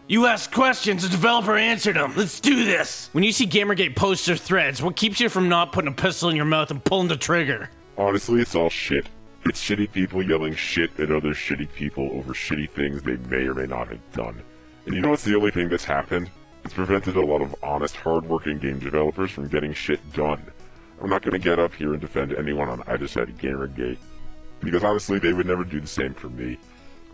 You asked questions, the developer answered them. Let's do this. When you see Gamergate posts or threads, what keeps you from not putting a pistol in your mouth and pulling the trigger? Honestly, it's all shit. It's shitty people yelling shit at other shitty people over shitty things they may or may not have done. And you know what's the only thing that's happened? It's prevented a lot of honest, hard-working game developers from getting shit done. I'm not gonna get up here and defend anyone on either side of Gamergate, because honestly, they would never do the same for me.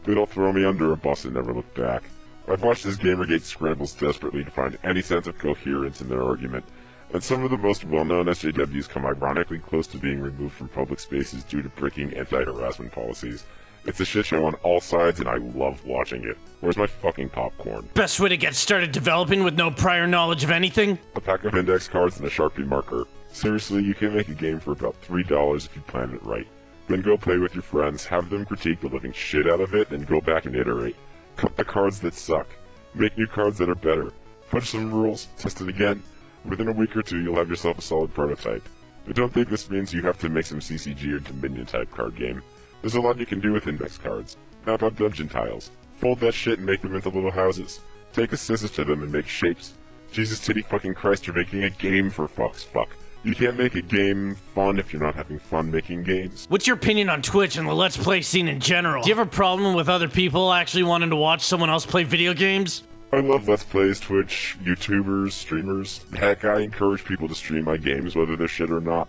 They'd all throw me under a bus and never look back. I've watched as Gamergate scrambles desperately to find any sense of coherence in their argument, and some of the most well-known SJWs come ironically close to being removed from public spaces due to breaking anti-harassment policies. It's a shit show on all sides, and I love watching it. Where's my fucking popcorn? Best way to get started developing with no prior knowledge of anything? A pack of index cards and a Sharpie marker. Seriously, you can make a game for about $3 if you plan it right. Then go play with your friends, have them critique the living shit out of it, and go back and iterate. Cut the cards that suck. Make new cards that are better. Fudge some rules, test it again. Within a week or two, you'll have yourself a solid prototype. I don't think this means you have to make some CCG or Dominion type card game. There's a lot you can do with index cards. Map out dungeon tiles. Fold that shit and make them into little houses. Take a scissors to them and make shapes. Jesus titty fucking Christ, you're making a game for fuck's fuck. You can't make a game fun if you're not having fun making games. What's your opinion on Twitch and the Let's Play scene in general? Do you have a problem with other people actually wanting to watch someone else play video games? I love Let's Plays, Twitch, YouTubers, streamers. Heck, I encourage people to stream my games whether they're shit or not.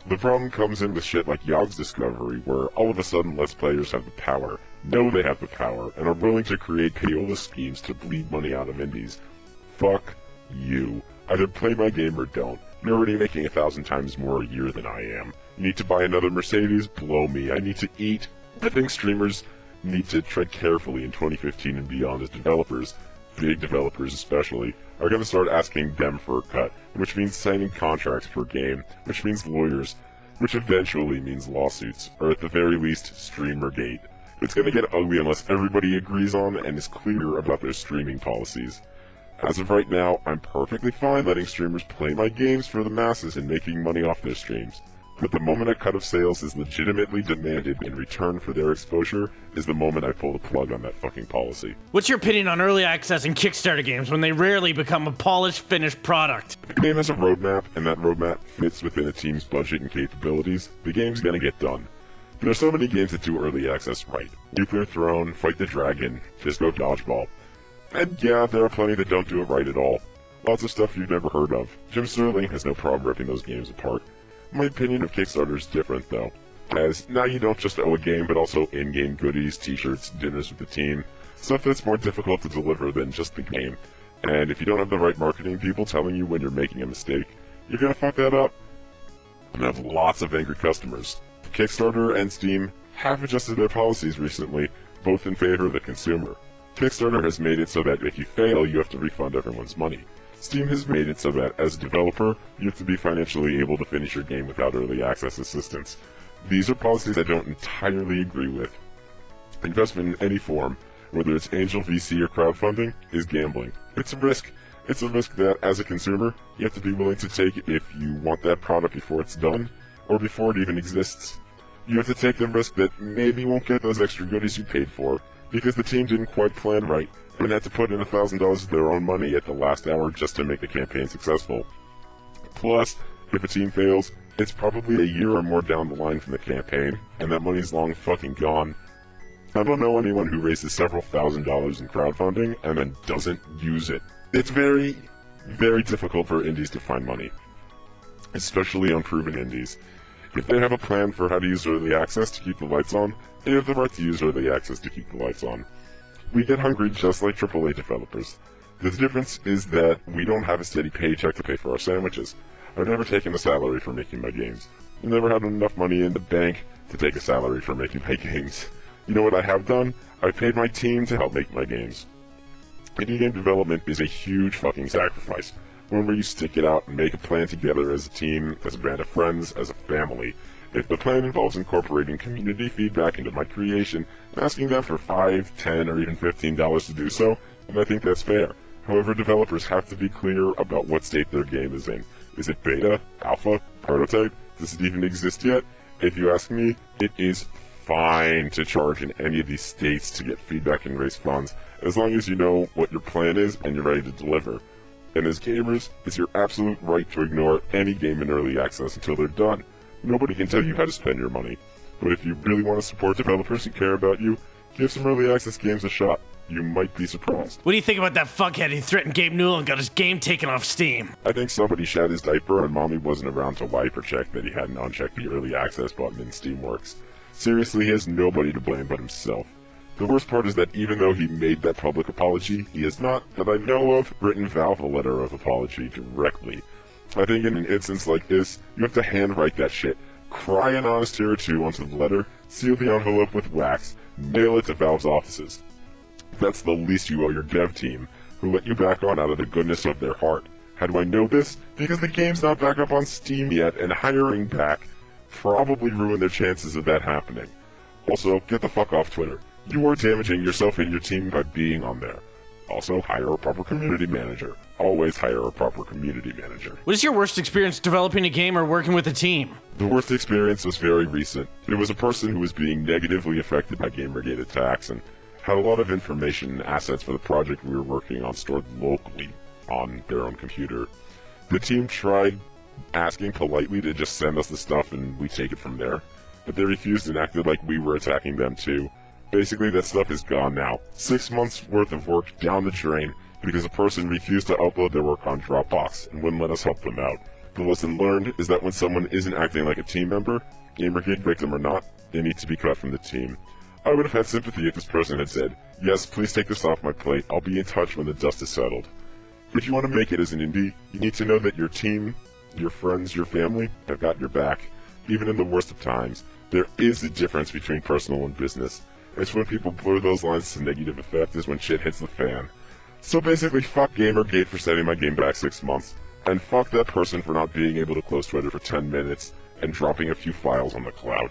The problem comes in with shit like Yogg's Discovery, where all of a sudden Let's Players have the power, know they have the power, and are willing to create payola schemes to bleed money out of indies. Fuck you. Either play my game or don't. You're already making 1,000 times more a year than I am. You need to buy another Mercedes? Blow me. I need to eat. I think streamers need to tread carefully in 2015 and beyond as developers, big developers especially, are going to start asking them for a cut, which means signing contracts per game, which means lawyers, which eventually means lawsuits, or at the very least, Streamergate. It's going to get ugly unless everybody agrees on and is clear about their streaming policies. As of right now, I'm perfectly fine letting streamers play my games for the masses and making money off their streams. But the moment a cut of sales is legitimately demanded in return for their exposure is the moment I pull the plug on that fucking policy. What's your opinion on early access and Kickstarter games when they rarely become a polished, finished product? If a game has a roadmap, and that roadmap fits within a team's budget and capabilities, the game's gonna get done. There are so many games that do early access right. Nuclear Throne, Fight the Dragon, Disco Dodgeball. And yeah, there are plenty that don't do it right at all. Lots of stuff you've never heard of. Jim Sterling has no problem ripping those games apart. My opinion of Kickstarter is different, though, as now you don't just owe a game, but also in-game goodies, t-shirts, dinners with the team, stuff that's more difficult to deliver than just the game. And if you don't have the right marketing people telling you when you're making a mistake, you're gonna fuck that up. And I have lots of angry customers. Kickstarter and Steam have adjusted their policies recently, both in favor of the consumer. Kickstarter has made it so that if you fail, you have to refund everyone's money. Steam has made it so that, as a developer, you have to be financially able to finish your game without early access assistance. These are policies I don't entirely agree with. Investment in any form, whether it's angel, VC, or crowdfunding, is gambling. It's a risk. It's a risk that, as a consumer, you have to be willing to take if you want that product before it's done, or before it even exists. You have to take the risk that maybe you won't get those extra goodies you paid for, because the team didn't quite plan right, and had to put in $1,000 of their own money at the last hour just to make the campaign successful. Plus, if a team fails, it's probably a year or more down the line from the campaign, and that money's long fucking gone. I don't know anyone who raises several $1,000s in crowdfunding and then doesn't use it. It's very, very difficult for indies to find money, especially unproven indies. If they have a plan for how to use early access to keep the lights on, they have the right to use early access to keep the lights on. We get hungry just like AAA developers. The difference is that we don't have a steady paycheck to pay for our sandwiches. I've never taken a salary for making my games. I've never had enough money in the bank to take a salary for making my games. You know what I have done? I've paid my team to help make my games. Indie game development is a huge fucking sacrifice. One where you stick it out and make a plan together as a team, as a band of friends, as a family. If the plan involves incorporating community feedback into my creation and asking them for $5, $10, or even $15 to do so, then I think that's fair. However, developers have to be clear about what state their game is in. Is it beta, alpha, prototype? Does it even exist yet? If you ask me, it is fine to charge in any of these states to get feedback and raise funds, as long as you know what your plan is and you're ready to deliver. And as gamers, it's your absolute right to ignore any game in early access until they're done. Nobody can tell you how to spend your money. But if you really want to support developers who care about you, give some early access games a shot. You might be surprised. What do you think about that fuckhead who threatened Gabe Newell and got his game taken off Steam? I think somebody shat his diaper and mommy wasn't around to wipe or check that he hadn't unchecked the early access button in Steamworks. Seriously, he has nobody to blame but himself. The worst part is that even though he made that public apology, he has not, that I know of, written Valve a letter of apology directly. I think in an instance like this, you have to handwrite that shit, cry an honest tear or two onto the letter, seal the envelope with wax, mail it to Valve's offices. That's the least you owe your dev team, who let you back on out of the goodness of their heart. How do I know this? Because the game's not back up on Steam yet, and hiring back probably ruined their chances of that happening. Also, get the fuck off Twitter. You are damaging yourself and your team by being on there. Also, hire a proper community manager. Always hire a proper community manager. What is your worst experience developing a game or working with a team? The worst experience was very recent. It was a person who was being negatively affected by Gamergate attacks and had a lot of information and assets for the project we were working on stored locally on their own computer. The team tried asking politely to just send us the stuff and we take it from there, but they refused and acted like we were attacking them too. Basically, that stuff is gone now. 6 months worth of work down the drain because a person refused to upload their work on Dropbox and wouldn't let us help them out. The lesson learned is that when someone isn't acting like a team member, Gamergate victim or not, they need to be cut from the team. I would have had sympathy if this person had said, "Yes, please take this off my plate, I'll be in touch when the dust is settled." If you want to make it as an indie, you need to know that your team, your friends, your family have got your back. Even in the worst of times, there is a difference between personal and business. It's when people blur those lines to negative effect is when shit hits the fan. So basically, fuck Gamergate for setting my game back 6 months, and fuck that person for not being able to close Twitter for 10 minutes and dropping a few files on the cloud.